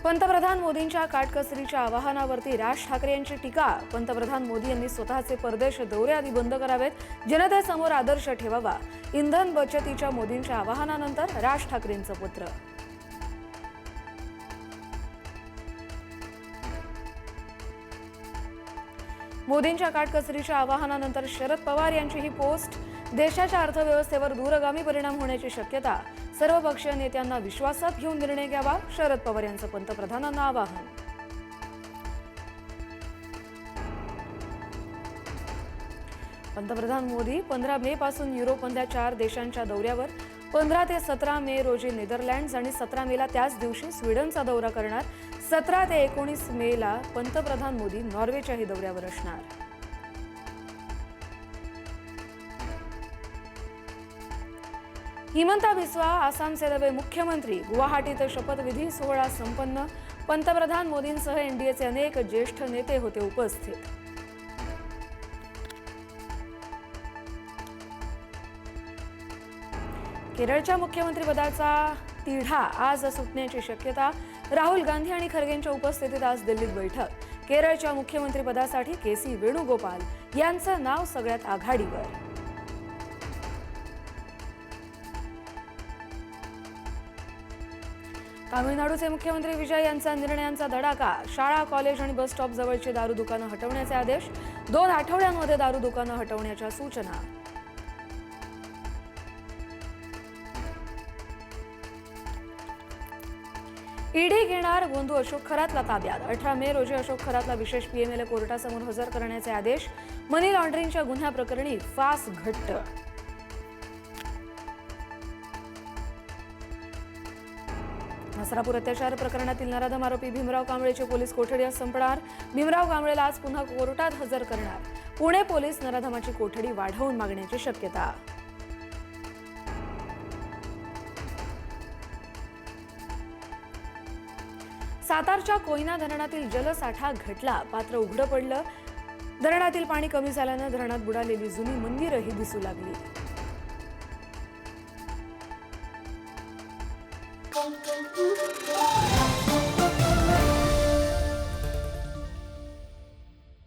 पंतप्रधान मोदींच्या काटकसरीच्या आवाहनावरती राज ठाकरे यांची टीका। पंतप्रधान मोदी यांनी स्वतःचे परदेश दौरे आधी बंद करावेत, जनतेसमोर आदर्श ठेवावा। इंधन बचतीच्या मोदींच्या आवाहनानंतर राज ठाकरेंचं पत्र। मोदींच्या काटकसरीच्या आवाहनानंतर शरद पवार यांची ही पोस्ट। देशाच्या अर्थव्यवस्थेवर दूरगामी परिणाम होण्याची शक्यता। सर्वपक्षीय नेत्यांना विश्वासात घेऊन निर्णय घ्यावा, शरद पवार यांचं पंतप्रधानांना आवाहन। पंतप्रधान मोदी 15 मे पासून युरोपमधल्या 4 देशांच्या दौऱ्यावर। 15 ते 17 मे रोजी नेदरलँड्स आणि 17 मेला त्याच दिवशी स्वीडनचा दौरा करणार। 17 ते 19 मेला पंतप्रधान मोदी नॉर्वेच्याही दौऱ्यावर असणार। हिमंता बिस्वा आसामचे नवे मुख्यमंत्री। गुवाहाटीत शपथविधी सोहळा संपन्न। पंतप्रधान मोदींसह एनडीएचे अनेक ज्येष्ठ नेते होते उपस्थित। केरळच्या मुख्यमंत्रीपदाचा तिढा आज सुटण्याची शक्यता। राहुल गांधी आणि खरगेंच्या उपस्थितीत आज दिल्लीत बैठक। केरळच्या मुख्यमंत्रीपदासाठी के.सी. वेणुगोपाल यांचं नाव सगळ्यात आघाडीवर। तामिळनाडूचे मुख्यमंत्री विजय यांचा निर्णयांचा धडाका। शाळा, कॉलेज आणि बस स्टॉप जवळची दारू दुकानं हटवण्याचे आदेश। 2 आठवड्यांमध्ये दारू दुकानं हटवण्याच्या सूचना। ईडी घेणार गोंधू अशोक खरातला ताब्यात। 18 मे रोजी अशोक खरातला विशेष पीएमएलए कोर्टासमोर हजर करण्याचे आदेश। मनी लॉन्ड्रिंगच्या गुन्ह्याप्रकरणी फास घट्ट। नसरापूर अत्याचार प्रकरणातील नराधम आरोपी भीमराव कांबळेचे पोलीस कोठडी आज संपणार। भीमराव कांबळेला आज पुन्हा कोर्टात हजर करणार। पुणे पोलीस नराधमाची कोठडी वाढवून मागण्याची शक्यता। सातारच्या कोयना धरणातील जलसाठा घटला, पात्र उघडं पडलं। धरणातील पाणी कमी झाल्यानं धरणात बुडालेली जुनी मंदिरही दिसू लागली। Thank you.